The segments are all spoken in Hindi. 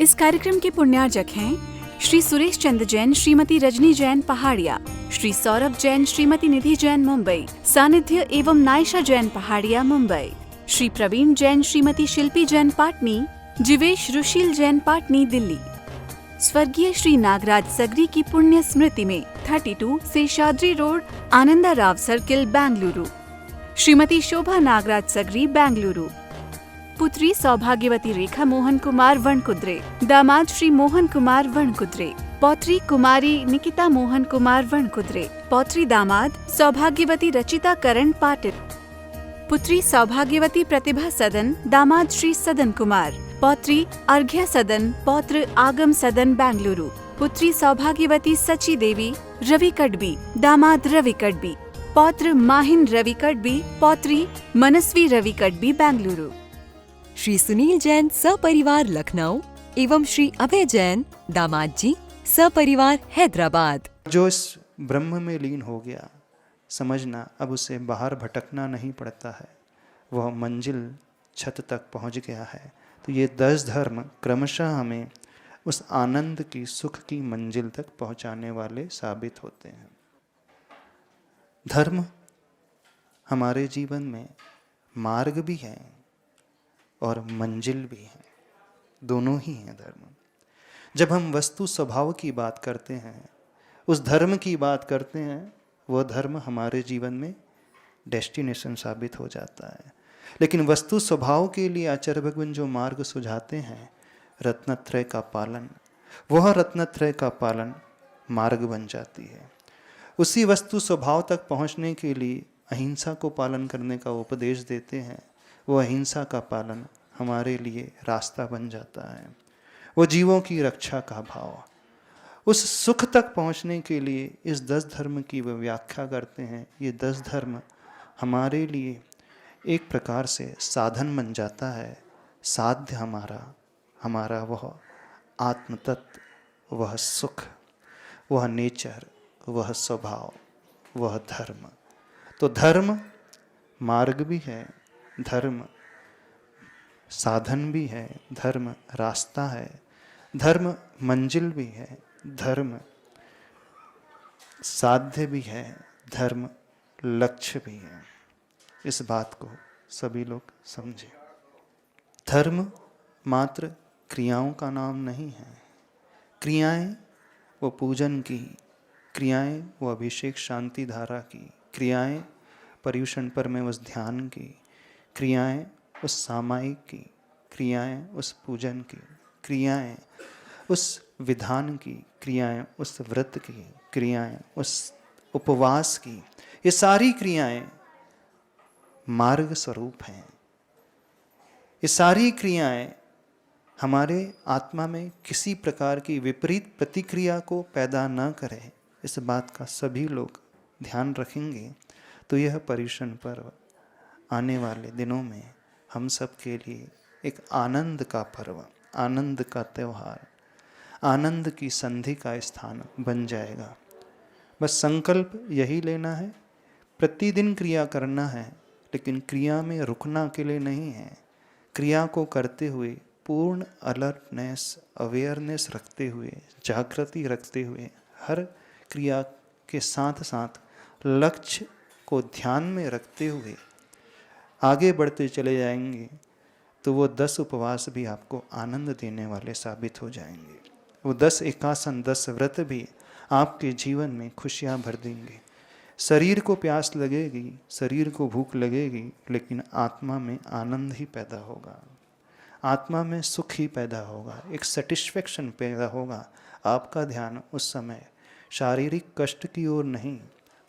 इस कार्यक्रम के पुण्यार्जक हैं श्री सुरेश चंद्र जैन, श्रीमती रजनी जैन पहाड़िया, श्री सौरभ जैन, श्रीमती निधि जैन मुंबई, सानिध्य एवं नायशा जैन पहाड़िया मुंबई, श्री प्रवीण जैन, श्रीमती शिल्पी जैन पाटनी, जीवेश रुशील जैन पाटनी दिल्ली। स्वर्गीय श्री नागराज सगरी की पुण्य स्मृति में 32 शेषाद्री रोड, आनंदा राव सर्किल, बेंगलुरु। श्रीमती शोभा नागराज सगरी, बेंगलुरु। पुत्री सौभाग्यवती रेखा मोहन कुमार वणकुद्रे, दामाद श्री मोहन कुमार वणकुद्रे, पौत्री कुमारी निकिता मोहन कुमार वणकुद्रे, पौत्री दामाद सौभाग्यवती रचिता करण पाटिल, पुत्री सौभाग्यवती प्रतिभा सदन, दामाद श्री सदन कुमार, पौत्री अर्घ्य सदन, पौत्र आगम सदन, बेंगलुरु, पुत्री सौभाग्यवती सची देवी रवि कड़बी, दामाद रवि कड़बी, पौत्र माहिन रवि कड़बी, पौत्री मनस्वी रवि कड़बी, बेंगलुरु। श्री सुनील जैन सपरिवार लखनऊ एवं श्री अभय जैन दामाद जी सपरिवार हैदराबाद। जो इस ब्रह्म में लीन हो गया, समझना अब उसे बाहर भटकना नहीं पड़ता है, वह मंजिल छत तक पहुंच गया है। तो ये 10 धर्म क्रमशः हमें उस आनंद की, सुख की मंजिल तक पहुंचाने वाले साबित होते हैं। धर्म हमारे जीवन में मार्ग भी है और मंजिल भी है, दोनों ही हैं धर्म। जब हम वस्तु स्वभाव की बात करते हैं, उस धर्म की बात करते हैं, वह धर्म हमारे जीवन में डेस्टिनेशन साबित हो जाता है। लेकिन वस्तु स्वभाव के लिए आचार्य भगवान जो मार्ग सुझाते हैं, रत्नत्रय का पालन, वह रत्नत्रय का पालन मार्ग बन जाती है। उसी वस्तु स्वभाव तक पहुंचने के लिए अहिंसा को पालन करने का उपदेश देते हैं, वो अहिंसा का पालन हमारे लिए रास्ता बन जाता है। वो जीवों की रक्षा का भाव, उस सुख तक पहुंचने के लिए इस 10 धर्म की वो व्याख्या करते हैं। ये 10 धर्म हमारे लिए एक प्रकार से साधन बन जाता है, साध्य हमारा वह आत्म तत्व, वह सुख, वह नेचर, वह स्वभाव, वह धर्म। तो धर्म मार्ग भी है, धर्म साधन भी है, धर्म रास्ता है, धर्म मंजिल भी है, धर्म साध्य भी है, धर्म लक्ष्य भी है। इस बात को सभी लोग समझें। धर्म मात्र क्रियाओं का नाम नहीं है। क्रियाएं वो पूजन की, क्रियाएं वो अभिषेक शांति धारा की, क्रियाएं पर्युषण पर में उस ध्यान की, क्रियाएं उस सामायिक की, क्रियाएं उस पूजन की, क्रियाएं उस विधान की, क्रियाएं उस व्रत की, क्रियाएं उस उपवास की। ये सारी क्रियाएं मार्ग स्वरूप हैं। ये सारी क्रियाएं हमारे आत्मा में किसी प्रकार की विपरीत प्रतिक्रिया को पैदा न करें, इस बात का सभी लोग ध्यान रखेंगे तो यह पर्युषण पर्व आने वाले दिनों में हम सब के लिए एक आनंद का पर्व, आनंद का त्यौहार, आनंद की संधि का स्थान बन जाएगा। बस संकल्प यही लेना है, प्रतिदिन क्रिया करना है, लेकिन क्रिया में रुकना अकेले नहीं है। क्रिया को करते हुए पूर्ण अलर्टनेस, अवेयरनेस रखते हुए, जागृति रखते हुए, हर क्रिया के साथ साथ लक्ष्य को ध्यान में रखते हुए आगे बढ़ते चले जाएंगे तो वो 10 उपवास भी आपको आनंद देने वाले साबित हो जाएंगे। वो 10 एकासन, 10 व्रत भी आपके जीवन में खुशियाँ भर देंगे। शरीर को प्यास लगेगी, शरीर को भूख लगेगी, लेकिन आत्मा में आनंद ही पैदा होगा, आत्मा में सुख ही पैदा होगा, एक सेटिस्फेक्शन पैदा होगा। आपका ध्यान उस समय शारीरिक कष्ट की ओर नहीं,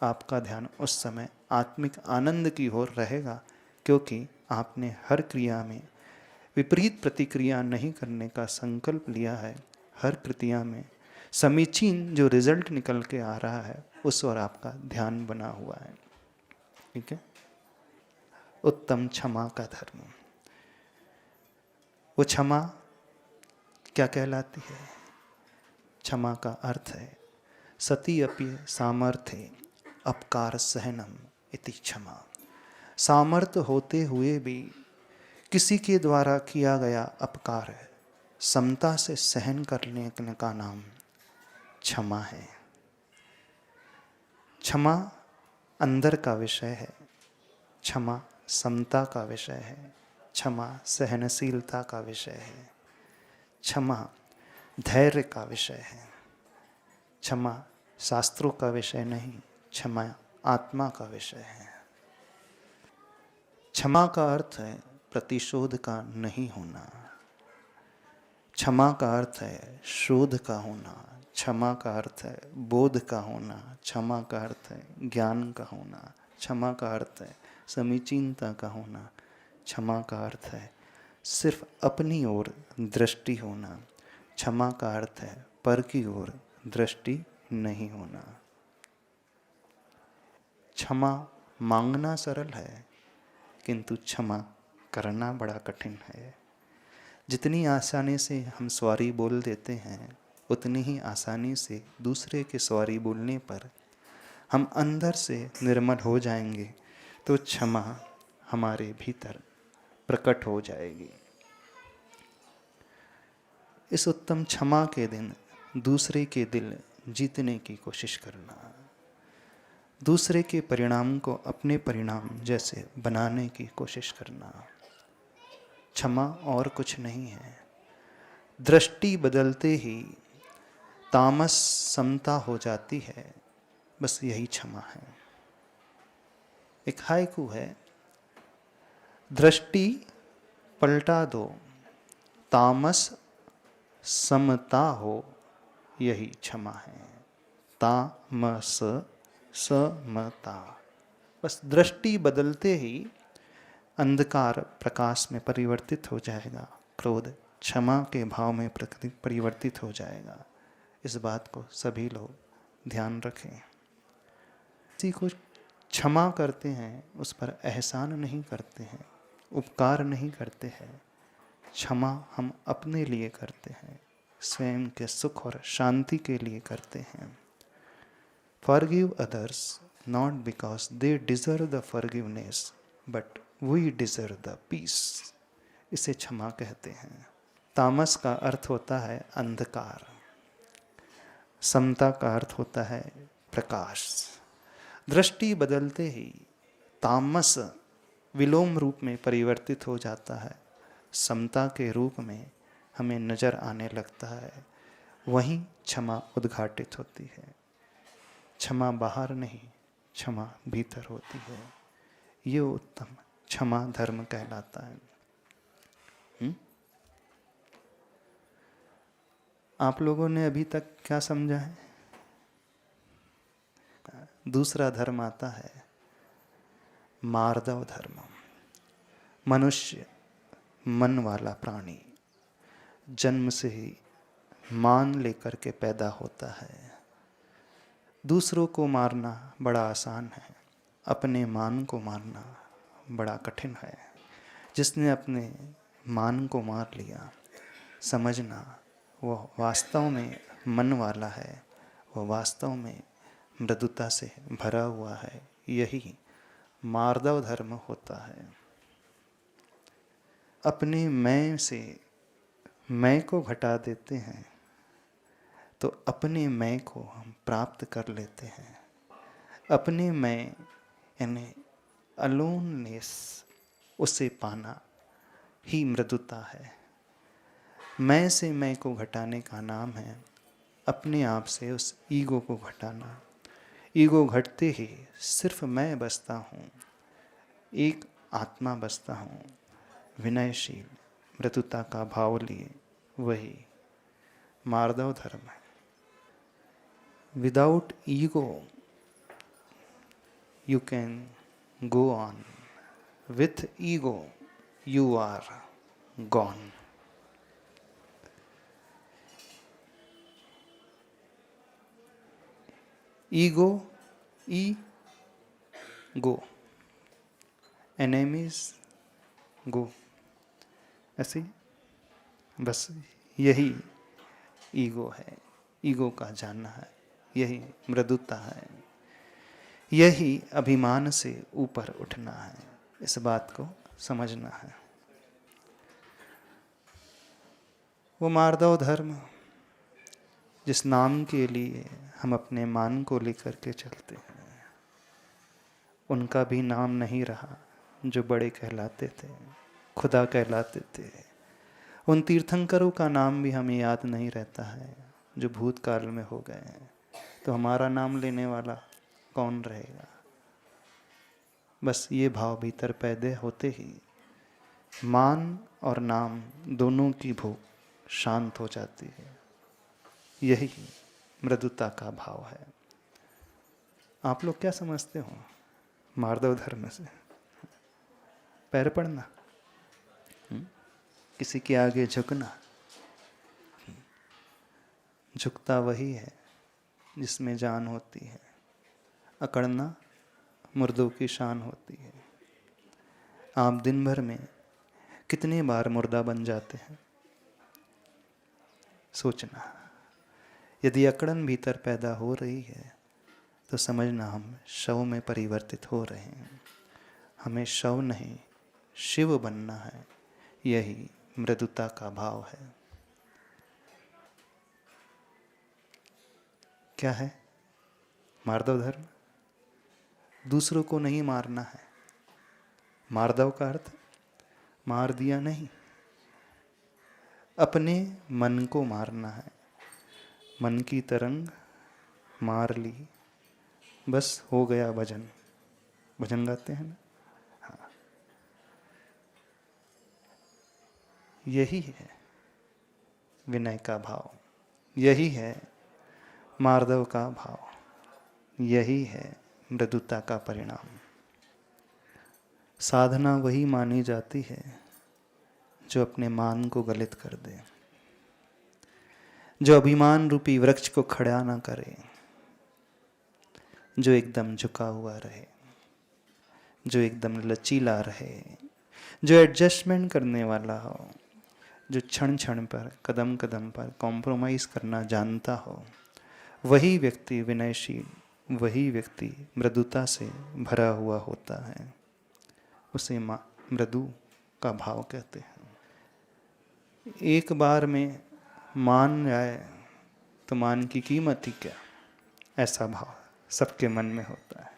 आपका ध्यान उस समय आत्मिक आनंद की ओर रहेगा, क्योंकि आपने हर क्रिया में विपरीत प्रतिक्रिया नहीं करने का संकल्प लिया है। हर कृतिया में समीचीन जो रिजल्ट निकल के आ रहा है उस ओर आपका ध्यान बना हुआ है। ठीक है। उत्तम क्षमा का धर्म, वो क्षमा क्या कहलाती है? क्षमा का अर्थ है सती अपि सामर्थ्य अपकार सहनम इति क्षमा। सामर्थ्य होते हुए भी किसी के द्वारा किया गया अपकार है, समता से सहन करने का नाम क्षमा है। क्षमा अंदर का विषय है, क्षमा समता का विषय है, क्षमा सहनशीलता का विषय है, क्षमा धैर्य का विषय है। क्षमा शास्त्रों का विषय नहीं, क्षमा आत्मा का विषय है। क्षमा का अर्थ है प्रतिशोध का नहीं होना, क्षमा का अर्थ है शोध का होना, क्षमा का अर्थ है बोध का होना, क्षमा का अर्थ है ज्ञान का होना, क्षमा का अर्थ है समीचीनता का होना, क्षमा का अर्थ है सिर्फ अपनी ओर दृष्टि होना, क्षमा का अर्थ है पर की ओर दृष्टि नहीं होना। क्षमा मांगना सरल है, किंतु क्षमा करना बड़ा कठिन है। जितनी आसानी से हम सॉरी बोल देते हैं, उतनी ही आसानी से दूसरे के सॉरी बोलने पर हम अंदर से निर्मल हो जाएंगे, तो क्षमा हमारे भीतर प्रकट हो जाएगी। इस उत्तम क्षमा के दिन दूसरे के दिल जीतने की कोशिश करना, दूसरे के परिणाम को अपने परिणाम जैसे बनाने की कोशिश करना। क्षमा और कुछ नहीं है। दृष्टि बदलते ही तामस समता हो जाती है, बस यही क्षमा है। एक हाइकू है, दृष्टि पलटा दो, तामस समता हो, यही क्षमा है। तामस समता, बस दृष्टि बदलते ही अंधकार प्रकाश में परिवर्तित हो जाएगा, क्रोध क्षमा के भाव में परिवर्तित हो जाएगा। इस बात को सभी लोग ध्यान रखें। किसी को क्षमा करते हैं, उस पर एहसान नहीं करते हैं, उपकार नहीं करते हैं। क्षमा हम अपने लिए करते हैं, स्वयं के सुख और शांति के लिए करते हैं। Forgive others not because they deserve the forgiveness, but we deserve the peace. इसे क्षमा कहते हैं। तामस का अर्थ होता है अंधकार, समता का अर्थ होता है प्रकाश। दृष्टि बदलते ही तामस विलोम रूप में परिवर्तित हो जाता है, समता के रूप में हमें नजर आने लगता है। वहीं क्षमा उद्घाटित होती है। क्षमा बाहर नहीं, क्षमा भीतर होती है। ये उत्तम क्षमा धर्म कहलाता है। आप लोगों ने अभी तक क्या समझा है? दूसरा धर्म आता है मार्दव धर्म। मनुष्य मन वाला प्राणी जन्म से ही मान लेकर के पैदा होता है। दूसरों को मारना बड़ा आसान है, अपने मान को मारना बड़ा कठिन है। जिसने अपने मान को मार लिया, समझना वह वास्तव में मन वाला है, वह वास्तव में मृदुता से भरा हुआ है। यही मार्दव धर्म होता है। अपने मैं से मैं को घटा देते हैं, तो अपने मैं को हम प्राप्त कर लेते हैं। अपने मैं यानी अलोननेस, उसे पाना ही मृदुता है। मैं से मैं को घटाने का नाम है अपने आप से उस ईगो को घटाना। ईगो घटते ही सिर्फ मैं बचता हूँ, एक आत्मा बचता हूँ, विनयशील मृदुता का भाव लिए। वही मार्दव धर्म है। Without ego you can go on, with ego you are gone. Ego, E go, enemies go, ऐसे बस यही ईगो है। ईगो का जानना है, यही मृदुता है, यही अभिमान से ऊपर उठना है। इस बात को समझना है। वो मार्दव धर्म जिस नाम के लिए हम अपने मान को लेकर के चलते हैं, उनका भी नाम नहीं रहा जो बड़े कहलाते थे, खुदा कहलाते थे। उन तीर्थंकरों का नाम भी हमें याद नहीं रहता है जो भूतकाल में हो गए हैं। तो हमारा नाम लेने वाला कौन रहेगा? बस ये भाव भीतर पैदा होते ही मान और नाम दोनों की भूख शांत हो जाती है। यही मृदुता का भाव है। आप लोग क्या समझते हो मार्दव धर्म से? पैर पड़ना, किसी के आगे झुकना। झुकता वही है जिसमें जान होती है, अकड़ना मुर्दों की शान होती है। आप दिन भर में कितने बार मुर्दा बन जाते हैं? सोचना। यदि अकड़न भीतर पैदा हो रही है तो समझना हम शव में परिवर्तित हो रहे हैं। हमें शव नहीं शिव बनना है। यही मृदुता का भाव है। क्या है मार्दव धर्म? दूसरों को नहीं मारना है। मार्दव का अर्थ मार दिया नहीं, अपने मन को मारना है। मन की तरंग मार ली, बस हो गया भजन। भजन गाते हैं ना? हाँ। यही है विनय का भाव, यही है मार्दव का भाव, यही है मृदुता का परिणाम। साधना वही मानी जाती है जो अपने मान को गलित कर दे, जो अभिमान रूपी वृक्ष को खड़ा ना करे, जो एकदम झुका हुआ रहे, जो एकदम लचीला रहे, जो एडजस्टमेंट करने वाला हो, जो क्षण क्षण पर कदम कदम पर कॉम्प्रोमाइज़ करना जानता हो। वही व्यक्ति विनयशील, वही व्यक्ति मृदुता से भरा हुआ होता है। उसे मृदु का भाव कहते हैं। एक बार में मान जाए तो मान की कीमत ही क्या, ऐसा भाव सबके मन में होता है।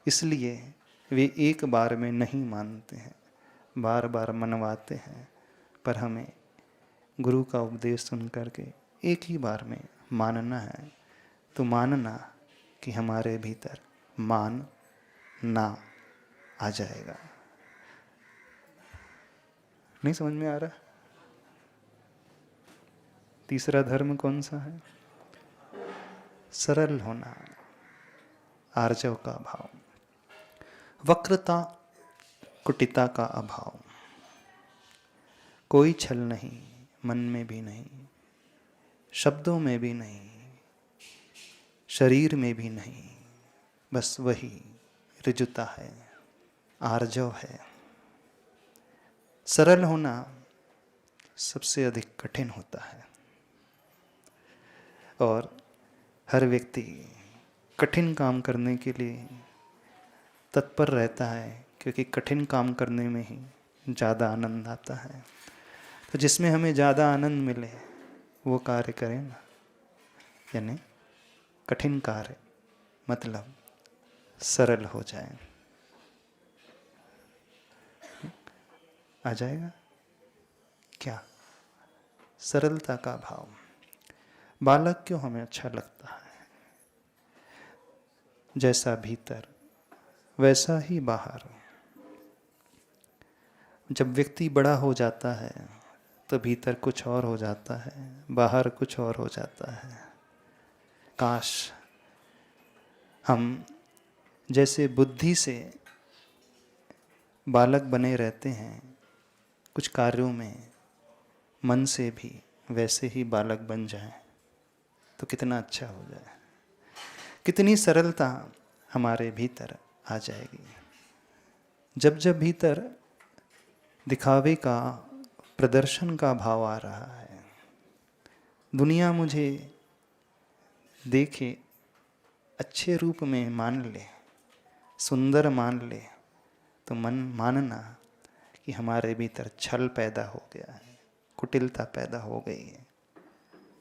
इसलिए वे एक बार में नहीं मानते हैं, बार बार मनवाते हैं। पर हमें गुरु का उपदेश सुन करके एक ही बार में मानना है। तो मानना कि हमारे भीतर मान ना आ जाएगा। नहीं समझ में आ रहा? तीसरा धर्म कौन सा है? सरल होना, आर्जव का भाव, वक्रता कुटिता का अभाव, कोई छल नहीं, मन में भी नहीं, शब्दों में भी नहीं, शरीर में भी नहीं, बस वही ऋजुता है, आर्जव है। सरल होना सबसे अधिक कठिन होता है और हर व्यक्ति कठिन काम करने के लिए तत्पर रहता है, क्योंकि कठिन काम करने में ही ज़्यादा आनंद आता है। तो जिसमें हमें ज़्यादा आनंद मिले वो कार्य करें ना। यानी कठिन कार्य मतलब सरल हो जाए। आ जाएगा क्या? सरलता का भाव। बालक क्यों हमें अच्छा लगता है? जैसा भीतर वैसा ही बाहर। जब व्यक्ति बड़ा हो जाता है तो भीतर कुछ और हो जाता है, बाहर कुछ और हो जाता है। काश हम जैसे बुद्धि से बालक बने रहते हैं, कुछ कार्यों में मन से भी वैसे ही बालक बन जाए तो कितना अच्छा हो जाए, कितनी सरलता हमारे भीतर आ जाएगी। जब जब भीतर दिखावे का, प्रदर्शन का भाव आ रहा है, दुनिया मुझे देखे, अच्छे रूप में मान ले, सुंदर मान ले, तो मन मानना कि हमारे भीतर छल पैदा हो गया है, कुटिलता पैदा हो गई है।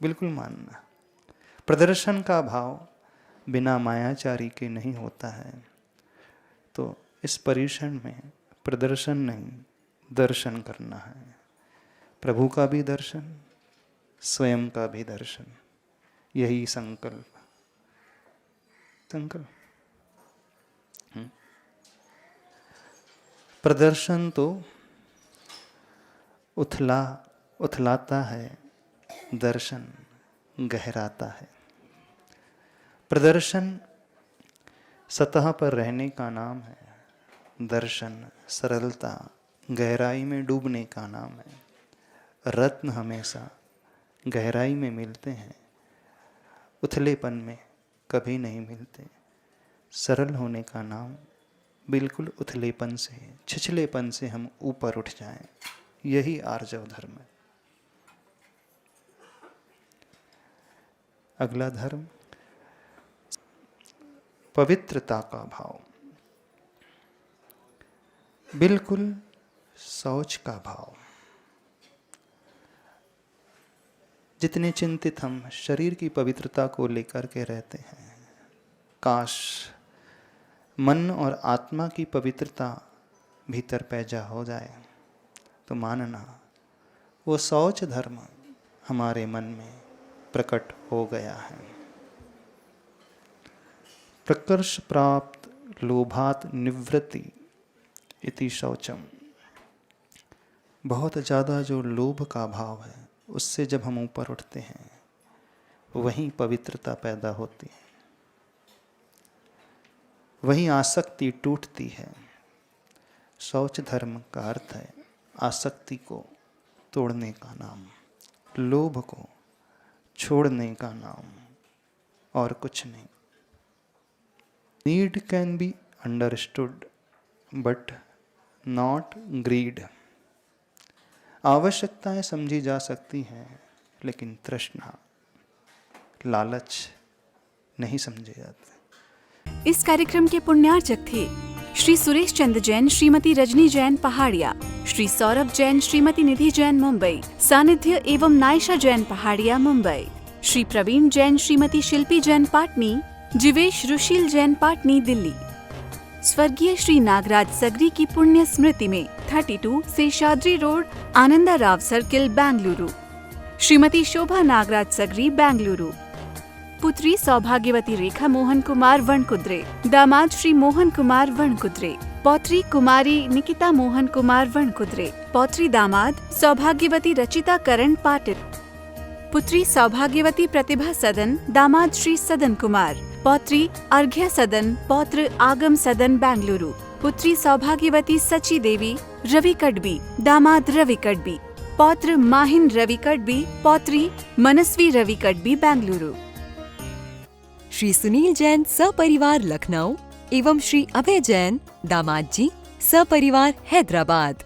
बिल्कुल मानना। प्रदर्शन का भाव बिना मायाचारी के नहीं होता है। तो इस परिक्षण में प्रदर्शन नहीं, दर्शन करना है। प्रभु का भी दर्शन, स्वयं का भी दर्शन। यही संकल्प। प्रदर्शन तो उथलाता है, दर्शन गहराता है। प्रदर्शन सतह पर रहने का नाम है, दर्शन सरलता गहराई में डूबने का नाम है। रत्न हमेशा गहराई में मिलते हैं, उथलेपन में कभी नहीं मिलते। सरल होने का नाम बिल्कुल उथलेपन से, छिछलेपन से हम ऊपर उठ जाएं, यही आर्जव धर्म है। अगला धर्म पवित्रता का भाव, बिल्कुल शौच का भाव। जितने चिंतित हम शरीर की पवित्रता को लेकर के रहते हैं, काश मन और आत्मा की पवित्रता भीतर पैदा हो जाए तो मानना वो शौच धर्म हमारे मन में प्रकट हो गया है। प्रकर्ष प्राप्त लोभात निवृत्ति इति शौचम। बहुत ज़्यादा जो लोभ का भाव है, उससे जब हम ऊपर उठते हैं वहीं पवित्रता पैदा होती है, वहीं आसक्ति टूटती है। शौच धर्म का अर्थ है आसक्ति को तोड़ने का नाम, लोभ को छोड़ने का नाम, और कुछ नहीं। Need can be understood but not greed. आवश्यकताएं समझी जा सकती हैं, लेकिन तृष्णा, लालच नहीं समझे जाते। इस कार्यक्रम के पुण्यार्चक थे श्री सुरेश चंद्र जैन, श्रीमती रजनी जैन पहाड़िया, श्री सौरभ जैन, श्रीमती निधि जैन मुंबई, सानिध्य एवं नायशा जैन पहाड़िया मुंबई, श्री प्रवीण जैन, श्रीमती शिल्पी जैन पाटनी, जीवेश रुशील जैन पाटनी दिल्ली। स्वर्गीय श्री नागराज सगरी की पुण्य स्मृति में 32 शेषाद्री रोड, आनंदा राव सर्किल, बेंगलुरु। श्रीमती शोभा नागराज सगरी, बेंगलुरु। पुत्री सौभाग्यवती रेखा मोहन कुमार वणकुद्रे, दामाद श्री मोहन कुमार वणकुद्रे, पौत्री कुमारी निकिता मोहन कुमार वणकुद्रे, पौत्री दामाद सौभाग्यवती रचिता करण पाटिल, पुत्री सौभाग्यवती प्रतिभा सदन, दामाद श्री सदन कुमार, पौत्री अर्घ्य सदन, पौत्र आगम सदन, बेंगलुरु, पुत्री सौभाग्यवती सची देवी रवि कड़बी, दामाद रवि कड़बी, पौत्र माहिन रवि कड़बी, पौत्री मनस्वी रवि कड़बी, बेंगलुरु। श्री सुनील जैन सपरिवार लखनऊ एवं श्री अभय जैन दामाद जी सपरिवार हैदराबाद।